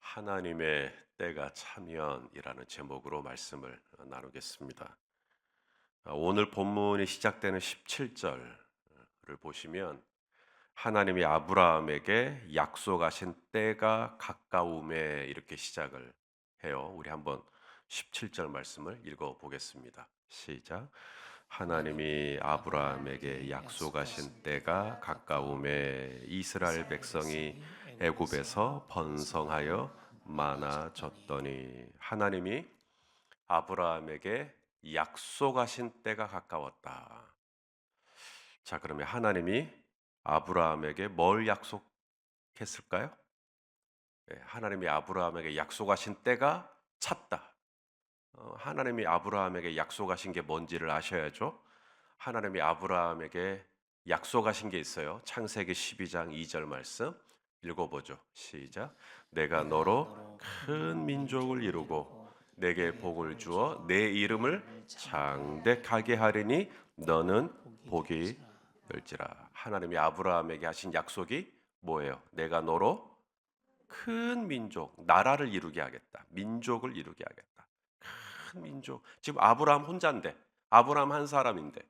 하나님의 때가 차면이라는 제목으로 말씀을 나누겠습니다. 오늘 본문이 시작되는 17절을 보시면 하나님이 아브라함에게 약속하신 때가 가까움에 이렇게 시작을 해요. 우리 한번 17절 말씀을 읽어 보겠습니다. 시작. 하나님이 아브라함에게 약속하신 때가 가까움에 이스라엘 백성이 애굽에서 번성하여 많아졌더니. 하나님이 아브라함에게 약속하신 때가 가까웠다. 자, 그러면 하나님이 아브라함에게 뭘 약속했을까요? 하나님이 아브라함에게 약속하신 때가 찼다. 하나님이 아브라함에게 약속하신 게 뭔지를 아셔야죠. 하나님이 아브라함에게 약속하신 게 있어요. 창세기 12장 2절 말씀 읽어보죠. 시작. 내가 너로 큰 민족을 이루고 내게 복을 주어 내 이름을 장대하게 하리니 너는 복이 될지라. 하나님이 아브라함에게 하신 약속이 뭐예요? 내가 너로 큰 민족, 나라를 이루게 하겠다. 민족을 이루게 하겠다. 큰 민족. 지금 아브라함 혼자인데, 아브라함 한 사람인데,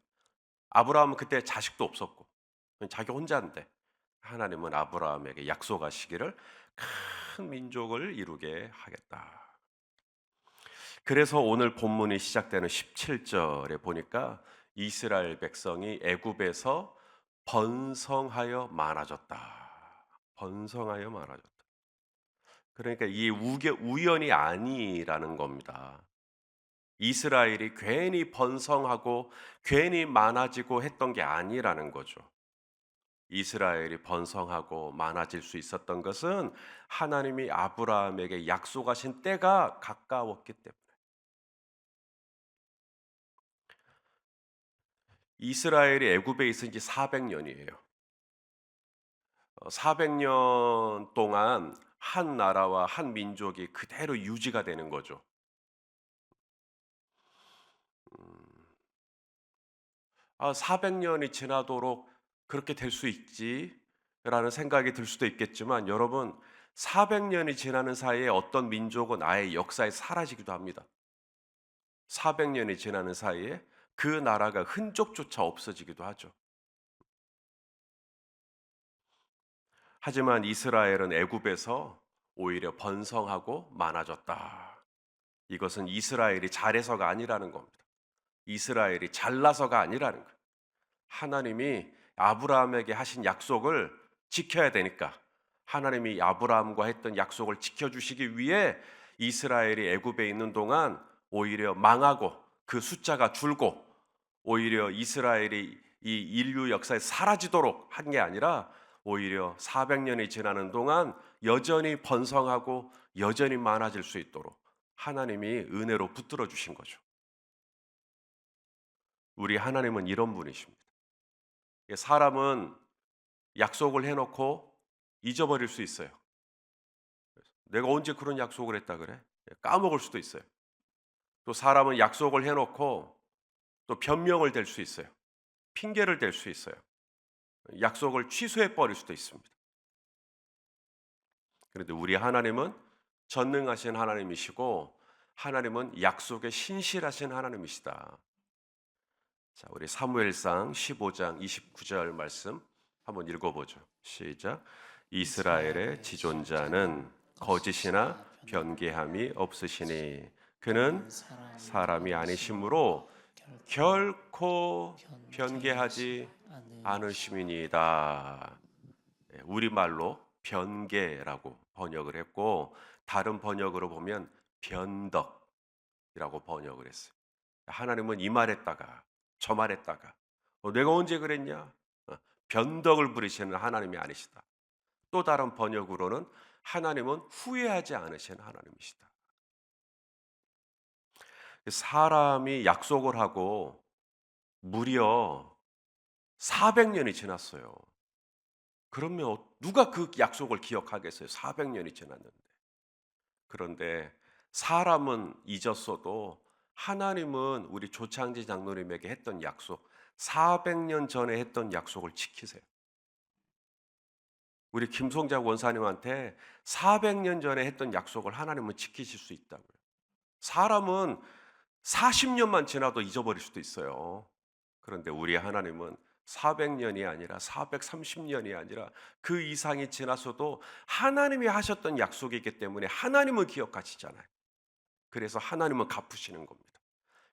아브라함은 그때 자식도 없었고, 자기 혼자인데, 하나님은 아브라함에게 약속하시기를 큰 민족을 이루게 하겠다. 그래서 오늘 본문이 시작되는 17절에 보니까 이스라엘 백성이 애굽에서 번성하여 많아졌다. 번성하여 많아졌다. 그러니까 이 우연이 아니라는 겁니다. 이스라엘이 괜히 번성하고 괜히 많아지고 했던 게 아니라는 거죠. 이스라엘이 번성하고 많아질 수 있었던 것은 하나님이 아브라함에게 약속하신 때가 가까웠기 때문에. 이스라엘이 애굽에 있은 지 400년이에요. 400년 동안 한 나라와 한 민족이 그대로 유지가 되는 거죠. 400년이 지나도록 그렇게 될 수 있지라는 생각이 들 수도 있겠지만, 여러분, 400년이 지나는 사이에 어떤 민족은 아예 역사에 사라지기도 합니다. 400년이 지나는 사이에 그 나라가 흔적조차 없어지기도 하죠. 하지만 이스라엘은 애굽에서 오히려 번성하고 많아졌다. 이것은 이스라엘이 잘해서가 아니라는 겁니다. 이스라엘이 잘나서가 아니라는 거예요. 하나님이 아브라함에게 하신 약속을 지켜야 되니까, 하나님이 아브라함과 했던 약속을 지켜주시기 위해 이스라엘이 애굽에 있는 동안 오히려 망하고 그 숫자가 줄고, 오히려 이스라엘이 이 인류 역사에 사라지도록 한 게 아니라 오히려 400년이 지나는 동안 여전히 번성하고 여전히 많아질 수 있도록 하나님이 은혜로 붙들어 주신 거죠. 우리 하나님은 이런 분이십니다. 사람은 약속을 해놓고 잊어버릴 수 있어요. 내가 언제 그런 약속을 했다 그래? 까먹을 수도 있어요. 또 사람은 약속을 해놓고 또 변명을 댈 수 있어요. 핑계를 댈 수 있어요. 약속을 취소해 버릴 수도 있습니다. 그런데 우리 하나님은 전능하신 하나님이시고, 하나님은 약속에 신실하신 하나님이시다. 자, 우리 사무엘상 15장 29절 말씀 한번 읽어보죠. 시작. 이스라엘의 지존자는 거짓이나 변개함이 없으시니 그는 사람이 아니시므로 결코 변개하지 않으심이니이다. 우리말로 변개라고 번역을 했고, 다른 번역으로 보면 변덕이라고 번역을 했어요. 하나님은 이 말했다가 저 말했다가 내가 언제 그랬냐? 변덕을 부리시는 하나님이 아니시다. 또 다른 번역으로는 하나님은 후회하지 않으시는 하나님이시다. 사람이 약속을 하고 무려 400년이 지났어요. 그러면 누가 그 약속을 기억하겠어요? 400년이 지났는데. 그런데 사람은 잊었어도 하나님은 우리 조창지 장로님에게 했던 약속, 400년 전에 했던 약속을 지키세요. 우리 김송작 원사님한테 400년 전에 했던 약속을 하나님은 지키실 수 있다고요. 사람은 40년만 지나도 잊어버릴 수도 있어요. 그런데 우리 하나님은 400년이 아니라 430년이 아니라 그 이상이 지나서도 하나님이 하셨던 약속이기 때문에 하나님은 기억하시잖아요. 그래서 하나님은 갚으시는 겁니다.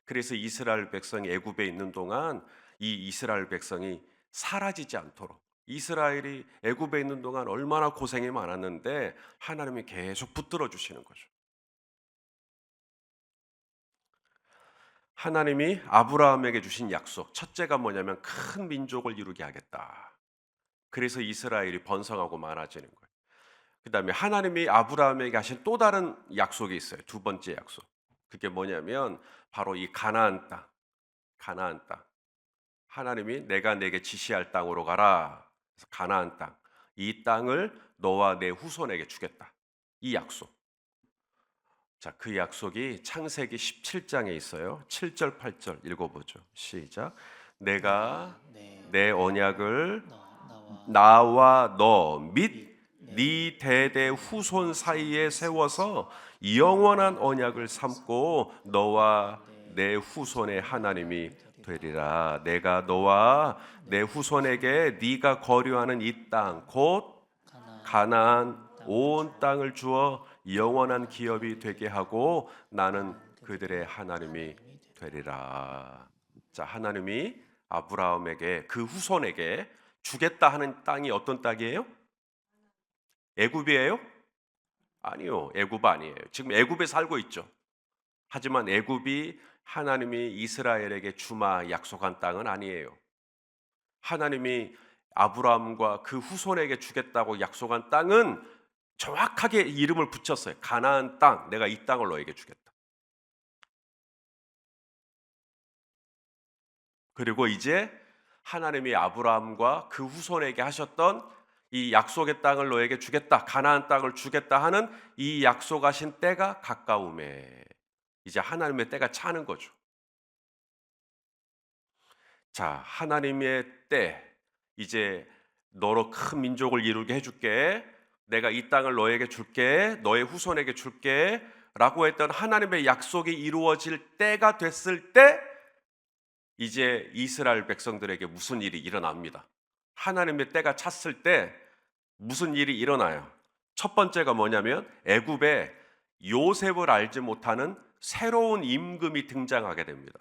그래서 이스라엘 백성이 애굽에 있는 동안 이 이스라엘 백성이 사라지지 않도록, 이스라엘이 애굽에 있는 동안 얼마나 고생이 많았는데 하나님이 계속 붙들어 주시는 거죠. 하나님이 아브라함에게 주신 약속, 첫째가 뭐냐면 큰 민족을 이루게 하겠다. 그래서 이스라엘이 번성하고 많아지는 거예요. 그다음에 하나님이 아브라함에게 하신 또 다른 약속이 있어요. 두 번째 약속. 그게 뭐냐면 바로 이 가나안 땅. 가나안 땅. 하나님이 내가 내게 지시할 땅으로 가라. 그래서 가나안 땅. 이 땅을 너와 내 후손에게 주겠다. 이 약속. 자, 그 약속이 창세기 17장에 있어요. 7절, 8절 읽어보죠. 시작. 내가 내 언약을 나와 너 및 네 대대 후손 사이에 세워서 영원한 언약을 삼고 너와 내 후손의 하나님이 되리라. 내가 너와 내 후손에게 네가 거류하는 이 땅 곧 가나안 온 땅을 주어 영원한 기업이 되게 하고 나는 그들의 하나님이 되리라. 자, 하나님이 아브라함에게 그 후손에게 주겠다 하는 땅이 어떤 땅이에요? 애굽이에요? 아니요. 애굽 아니에요. 지금 애굽에 살고 있죠. 하지만 애굽이 하나님이 이스라엘에게 주마 약속한 땅은 아니에요. 하나님이 아브라함과 그 후손에게 주겠다고 약속한 땅은 정확하게 이름을 붙였어요. 가나안 땅, 내가 이 땅을 너에게 주겠다. 그리고 이제 하나님이 아브라함과 그 후손에게 하셨던 이 약속의 땅을 너에게 주겠다, 가나안 땅을 주겠다 하는 이 약속하신 때가 가까움에 이제 하나님의 때가 차는 거죠. 자, 하나님의 때, 이제 너로 큰 민족을 이루게 해줄게. 내가 이 땅을 너에게 줄게. 너의 후손에게 줄게. 라고 했던 하나님의 약속이 이루어질 때가 됐을 때 이제 이스라엘 백성들에게 무슨 일이 일어납니다. 하나님의 때가 찼을 때 무슨 일이 일어나요? 첫 번째가 뭐냐면 애굽에 요셉을 알지 못하는 새로운 임금이 등장하게 됩니다.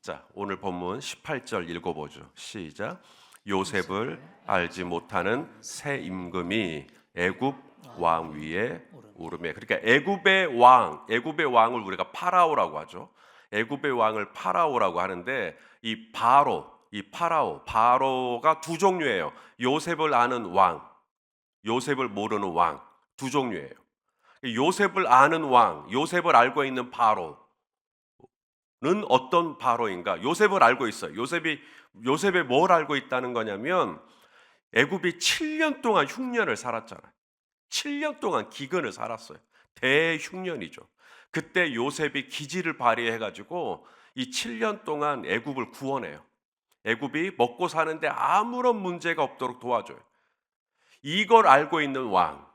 자, 오늘 본문 18절 읽어보죠. 시작. 요셉을 알지 못하는 새 임금이 애굽 왕 위에 오르매. 그러니까 애굽의 왕을 우리가 파라오라고 하죠. 애굽의 왕을 파라오라고 하는데 이 바로가 두 종류예요. 요셉을 아는 왕, 요셉을 모르는 왕, 두 종류예요. 요셉을 아는 왕, 요셉을 알고 있는 바로 는 어떤 바로인가? 요셉을 알고 있어요. 요셉이 뭘 알고 있다는 거냐면 애굽이 7년 동안 흉년을 살았잖아요. 7년 동안 기근을 살았어요. 대흉년이죠. 그때 요셉이 기지를 발휘해 가지고 이 7년 동안 애굽을 구원해요. 애굽이 먹고 사는데 아무런 문제가 없도록 도와줘요. 이걸 알고 있는 왕,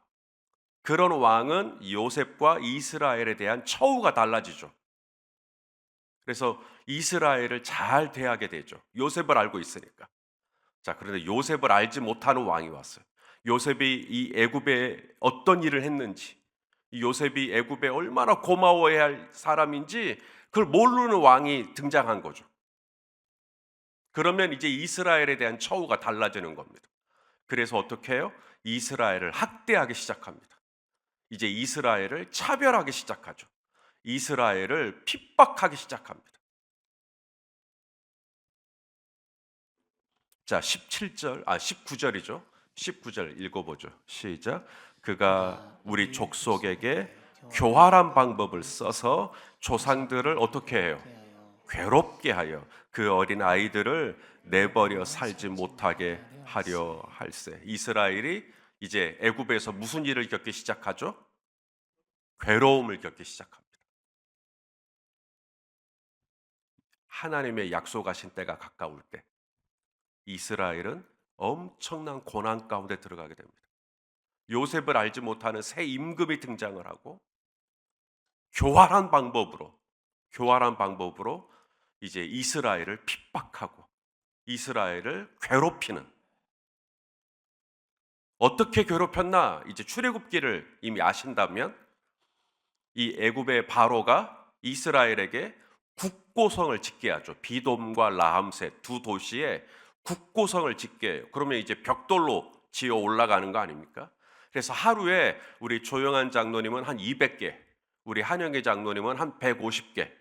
그런 왕은 요셉과 이스라엘에 대한 처우가 달라지죠. 그래서 이스라엘을 잘 대하게 되죠. 요셉을 알고 있으니까. 자, 그런데 요셉을 알지 못하는 왕이 왔어요. 요셉이 이 애굽에 어떤 일을 했는지, 이 요셉이 애굽에 얼마나 고마워해야 할 사람인지 그걸 모르는 왕이 등장한 거죠. 그러면 이제 이스라엘에 대한 처우가 달라지는 겁니다. 그래서 어떻게 해요? 이스라엘을 학대하기 시작합니다. 이제 이스라엘을 차별하기 시작하죠. 이스라엘을 핍박하기 시작합니다. 자, 19절이죠. 19절 읽어보죠. 시작. 그가 우리 족속에게 교활한 방법을 써서 조상들을 어떻게 해요? 괴롭게 하여 그 어린 아이들을 내버려 살지 못하게 하려 할세. 이스라엘이 이제 애굽에서 무슨 일을 겪기 시작하죠? 괴로움을 겪기 시작합니다. 하나님의 약속하신 때가 가까울 때 이스라엘은 엄청난 고난 가운데 들어가게 됩니다. 요셉을 알지 못하는 새 임금이 등장을 하고 교활한 방법으로 이제 이스라엘을 핍박하고 이스라엘을 괴롭히는, 어떻게 괴롭혔나 이제 출애굽기를 이미 아신다면 이 애굽의 바로가 이스라엘에게 국고성을 짓게 하죠. 비돔과 라함셋 두 도시에 국고성을 짓게 해요. 그러면 이제 벽돌로 지어 올라가는 거 아닙니까? 그래서 하루에 우리 조영한 장로님은 한 200개, 우리 한영애 장로님은 한 150개,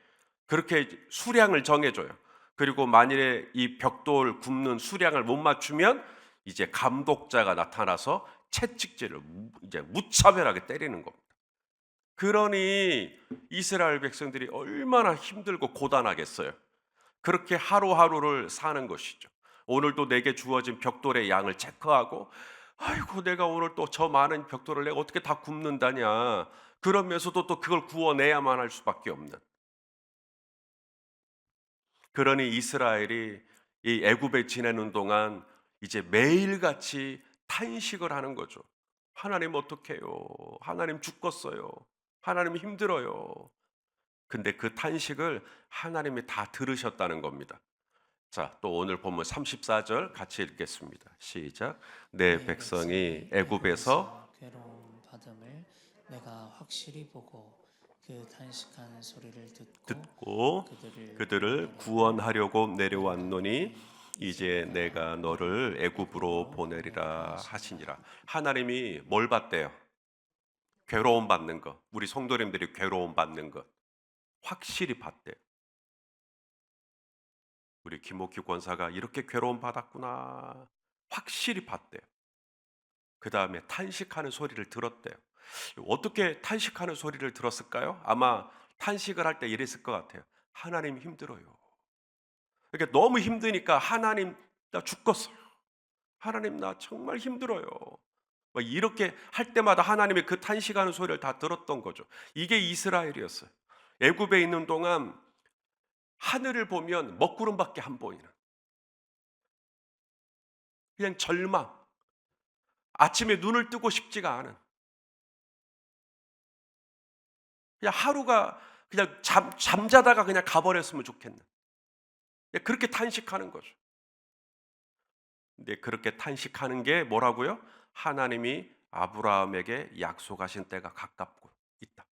그렇게 수량을 정해줘요. 그리고 만일에 이 벽돌 굽는 수량을 못 맞추면 이제 감독자가 나타나서 채찍질을 이제 무차별하게 때리는 겁니다. 그러니 이스라엘 백성들이 얼마나 힘들고 고단하겠어요. 그렇게 하루하루를 사는 것이죠. 오늘도 내게 주어진 벽돌의 양을 체크하고, 아이고 내가 오늘 또 저 많은 벽돌을 내가 어떻게 다 굽는다냐, 그러면서도 또 그걸 구워내야만 할 수밖에 없는. 그러니 이스라엘이 이 애굽에 지내는 동안 이제 매일같이 탄식을 하는 거죠. 하나님 어떡해요? 하나님 죽겠어요. 하나님 힘들어요. 근데 그 탄식을 하나님이 다 들으셨다는 겁니다. 자, 또 오늘 본문 34절 같이 읽겠습니다. 시작. 내 내 백성이 백성이 애굽에서 애굽에서 괴로움 받음을 내가 확실히 보고 그 탄식하는 소리를 듣고 듣고 그들을 구원하려고 내려왔노니 이제 내가 너를 애굽으로 보내리라 하시니라. 하나님이 뭘 받대요? 괴로움 받는 것. 우리 성도님들이 괴로움 받는 것 확실히 받대요. 우리 김옥희 권사가 이렇게 괴로움 받았구나 확실히 받대요. 그 다음에 탄식하는 소리를 들었대요. 어떻게 탄식하는 소리를 들었을까요? 아마 탄식을 할 때 이랬을 것 같아요. 하나님 힘들어요. 그러니까 너무 힘드니까 하나님 나 죽겠어요. 하나님 나 정말 힘들어요. 막 이렇게 할 때마다 하나님의 그 탄식하는 소리를 다 들었던 거죠. 이게 이스라엘이었어요. 애굽에 있는 동안 하늘을 보면 먹구름밖에 안 보이는, 그냥 절망, 아침에 눈을 뜨고 싶지가 않은, 그냥 하루가 그냥 잠자다가 그냥 가버렸으면 좋겠는, 그렇게 탄식하는 거죠. 근데 그렇게 탄식하는 게 뭐라고요? 하나님이 아브라함에게 약속하신 때가 가깝고 있다.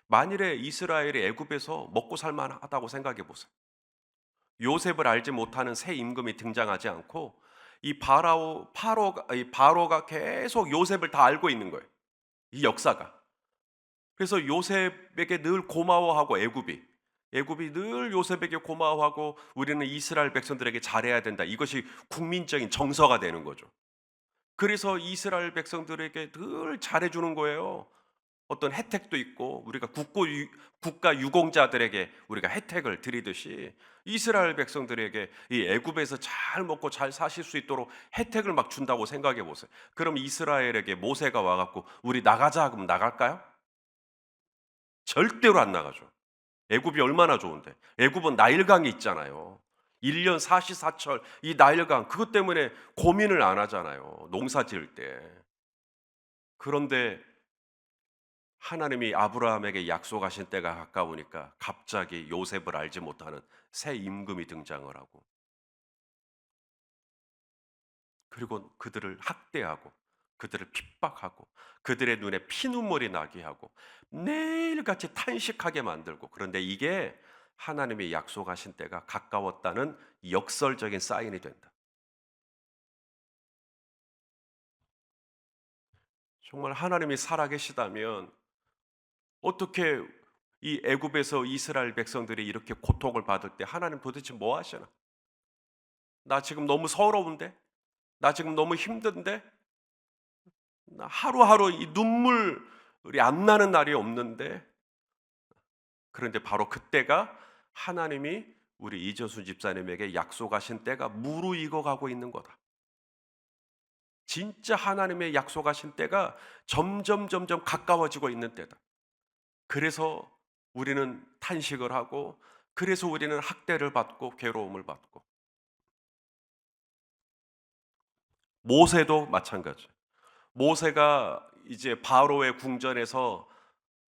만일에 이스라엘이 애굽에서 먹고 살만하다고 생각해 보세요. 요셉을 알지 못하는 새 임금이 등장하지 않고 이 바로가 계속 요셉을 다 알고 있는 거예요. 이 역사가. 그래서 요셉에게 늘 고마워하고, 애굽이 늘 요셉에게 고마워하고 우리는 이스라엘 백성들에게 잘해야 된다. 이것이 국민적인 정서가 되는 거죠. 그래서 이스라엘 백성들에게 늘 잘해주는 거예요. 어떤 혜택도 있고, 우리가 국가 유공자들에게 우리가 혜택을 드리듯이 이스라엘 백성들에게 이 애굽에서 잘 먹고 잘 사실 수 있도록 혜택을 막 준다고 생각해 보세요. 그럼 이스라엘에게 모세가 와갖고 우리 나가자 그러면 나갈까요? 절대로 안 나가죠. 애굽이 얼마나 좋은데. 애굽은 나일강이 있잖아요. 1년 사시사철 이 나일강, 그것 때문에 고민을 안 하잖아요. 농사 지을 때. 그런데 하나님이 아브라함에게 약속하신 때가 가까우니까 갑자기 요셉을 알지 못하는 새 임금이 등장을 하고, 그리고 그들을 학대하고 그들을 핍박하고 그들의 눈에 피눈물이 나게 하고 매일같이 탄식하게 만들고, 그런데 이게 하나님이 약속하신 때가 가까웠다는 역설적인 사인이 된다. 정말 하나님이 살아계시다면 어떻게 이 애굽에서 이스라엘 백성들이 이렇게 고통을 받을 때 하나님 도대체 뭐 하시나? 나 지금 너무 서러운데? 나 지금 너무 힘든데? 나 하루하루 이 눈물이 안 나는 날이 없는데? 그런데 바로 그때가 하나님이 우리 이전순 집사님에게 약속하신 때가 무르익어 가고 있는 거다. 진짜 하나님의 약속하신 때가 점점 가까워지고 있는 때다. 그래서 우리는 탄식을 하고, 그래서 우리는 학대를 받고 괴로움을 받고, 모세도 마찬가지. 모세가 이제 바로의 궁전에서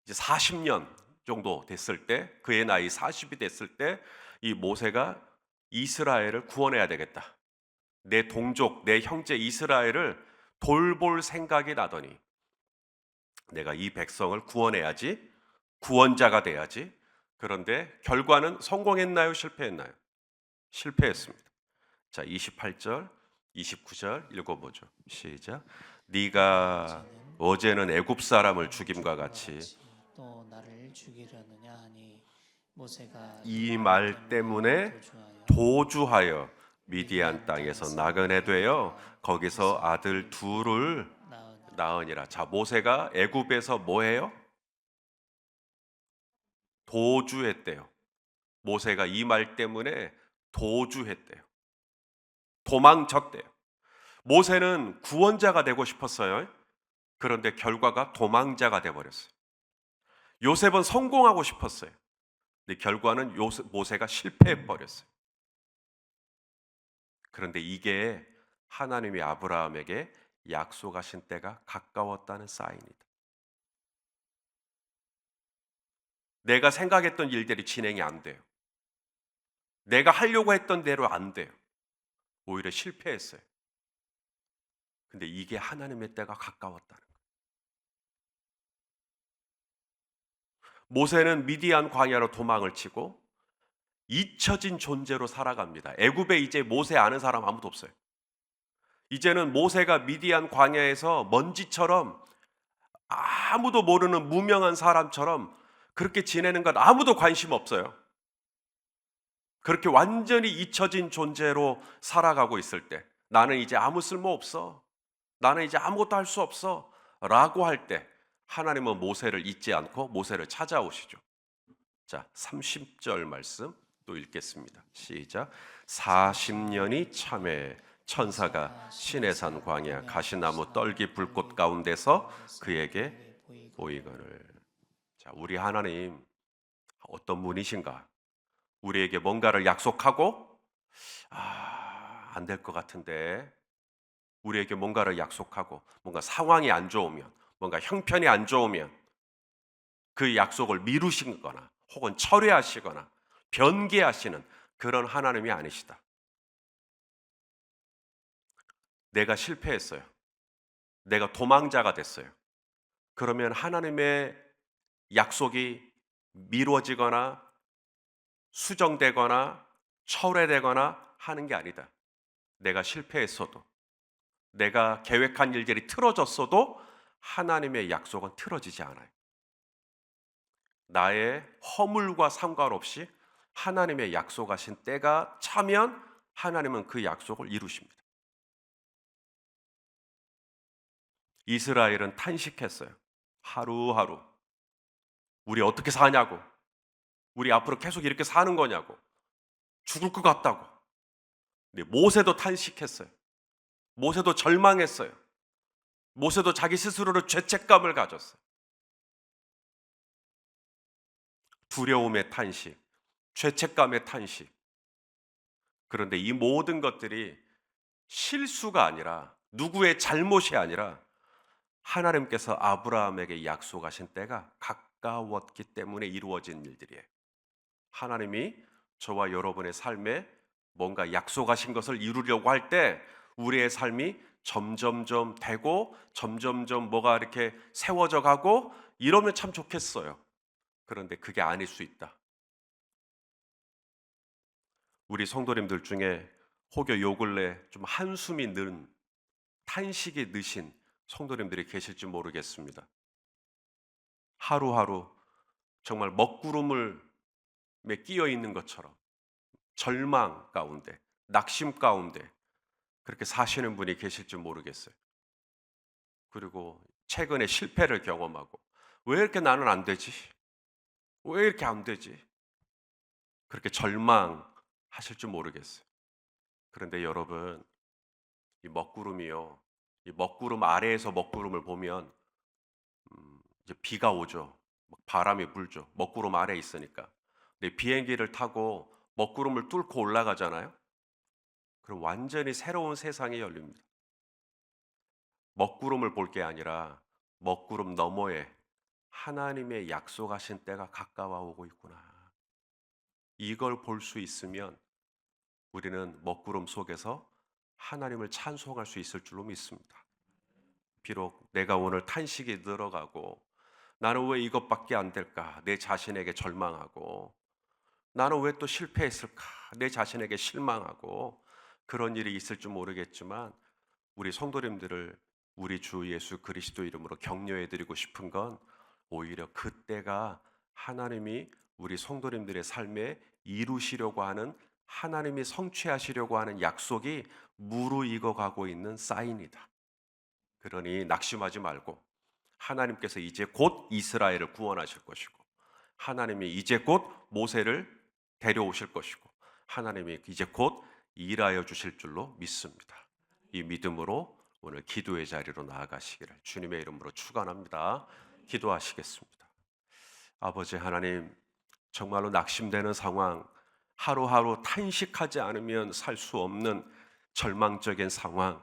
이제 40년 정도 됐을 때, 그의 나이 40이 됐을 때 이 모세가 이스라엘을 구원해야 되겠다. 내 동족, 내 형제 이스라엘을 돌볼 생각이 나더니 내가 이 백성을 구원해야지, 구원자가 돼야지. 그런데 결과는 성공했나요? 실패했나요? 실패했습니다. 자, 28절, 29절 읽어보죠. 시작. 네가 어제는 애굽 사람을 죽임과 같이 또 나를 죽이려느냐 하니 모세가 이 말 때문에 도주하여 미디안 땅에서 나그네 되어 거기서 아들 둘을 낳으니라. 자, 모세가 애굽에서 뭐해요? 도주했대요. 모세가 이 말 때문에 도주했대요. 도망쳤대요. 모세는 구원자가 되고 싶었어요. 그런데 결과가 도망자가 되어버렸어요. 요셉은 성공하고 싶었어요. 근데 결과는 모세가 실패해버렸어요. 그런데 이게 하나님이 아브라함에게 약속하신 때가 가까웠다는 사인이다. 내가 생각했던 일들이 진행이 안 돼요. 내가 하려고 했던 대로 안 돼요. 오히려 실패했어요. 근데 이게 하나님의 때가 가까웠다는 거예요. 모세는 미디안 광야로 도망을 치고 잊혀진 존재로 살아갑니다. 애굽에 이제 모세 아는 사람 아무도 없어요. 이제는 모세가 미디안 광야에서 먼지처럼 아무도 모르는 무명한 사람처럼 그렇게 지내는 것 아무도 관심 없어요. 그렇게 완전히 잊혀진 존재로 살아가고 있을 때 나는 이제 아무 쓸모 없어. 나는 이제 아무것도 할 수 없어. 라고 할 때 하나님은 모세를 잊지 않고 모세를 찾아오시죠. 자, 30절 말씀 또 읽겠습니다. 시작. 40년이 참에 천사가 시내산 광야 가시나무 떨기 불꽃 가운데서 그에게 보이거늘. 자, 우리 하나님 어떤 분이신가? 우리에게 뭔가를 약속하고 안 될 것 같은데 우리에게 뭔가를 약속하고 뭔가 상황이 안 좋으면 뭔가 형편이 안 좋으면 그 약속을 미루시거나 혹은 철회하시거나 변개하시는 그런 하나님이 아니시다. 내가 실패했어요. 내가 도망자가 됐어요. 그러면 하나님의 약속이 미뤄지거나 수정되거나 철회되거나 하는 게 아니다. 내가 실패했어도 내가 계획한 일들이 틀어졌어도 하나님의 약속은 틀어지지 않아요. 나의 허물과 상관없이 하나님의 약속하신 때가 차면 하나님은 그 약속을 이루십니다. 이스라엘은 탄식했어요. 하루하루. 우리 어떻게 사냐고. 우리 앞으로 계속 이렇게 사는 거냐고. 죽을 것 같다고. 근데 모세도 탄식했어요. 모세도 절망했어요. 모세도 자기 스스로로 죄책감을 가졌어요. 두려움의 탄식, 죄책감의 탄식. 그런데 이 모든 것들이 실수가 아니라 누구의 잘못이 아니라 하나님께서 아브라함에게 약속하신 때가 가까웠기 때문에 이루어진 일들이에요. 하나님이 저와 여러분의 삶에 뭔가 약속하신 것을 이루려고 할 때 우리의 삶이 점점점 되고 점점점 뭐가 이렇게 세워져 가고 이러면 참 좋겠어요. 그런데 그게 아닐 수 있다. 우리 성도님들 중에 혹여 요 근래 좀 한숨이 는 탄식이 느신 성도님들이 계실지 모르겠습니다. 하루하루 정말 먹구름에 끼어 있는 것처럼 절망 가운데, 낙심 가운데 그렇게 사시는 분이 계실지 모르겠어요. 그리고 최근에 실패를 경험하고 왜 이렇게 나는 안 되지? 왜 이렇게 안 되지? 그렇게 절망하실 줄 모르겠어요. 그런데 여러분, 이 먹구름이요. 이 먹구름 아래에서 먹구름을 보면 이제 비가 오죠. 막 바람이 불죠. 먹구름 아래에 있으니까. 근데 비행기를 타고 먹구름을 뚫고 올라가잖아요. 그럼 완전히 새로운 세상이 열립니다. 먹구름을 볼 게 아니라 먹구름 너머에 하나님의 약속하신 때가 가까워 오고 있구나. 이걸 볼 수 있으면 우리는 먹구름 속에서 하나님을 찬송할 수 있을 줄로 믿습니다. 비록 내가 오늘 탄식이 늘어가고 나는 왜 이것밖에 안 될까? 내 자신에게 절망하고 나는 왜 또 실패했을까? 내 자신에게 실망하고 그런 일이 있을 줄 모르겠지만 우리 성도님들을 우리 주 예수 그리스도 이름으로 격려해 드리고 싶은 건 오히려 그때가 하나님이 우리 성도님들의 삶에 이루시려고 하는 하나님이 성취하시려고 하는 약속이 무르익어 가고 있는 사인이다. 그러니 낙심하지 말고 하나님께서 이제 곧 이스라엘을 구원하실 것이고 하나님이 이제 곧 모세를 데려오실 것이고 하나님이 이제 곧 일하여 주실 줄로 믿습니다. 이 믿음으로 오늘 기도의 자리로 나아가시기를 주님의 이름으로 축원합니다. 기도하시겠습니다. 아버지 하나님, 정말로 낙심되는 상황, 하루하루 탄식하지 않으면 살 수 없는 절망적인 상황,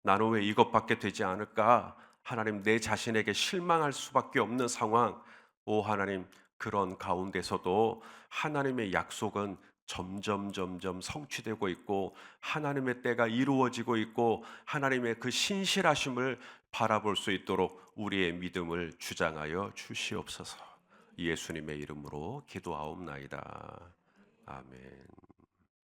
나는 왜 이것밖에 되지 않을까? 하나님, 내 자신에게 실망할 수밖에 없는 상황, 오 하나님, 그런 가운데서도 하나님의 약속은 점점 성취되고 있고 하나님의 때가 이루어지고 있고 하나님의 그 신실하심을 바라볼 수 있도록 우리의 믿음을 주장하여 주시옵소서. 예수님의 이름으로 기도하옵나이다. 아멘.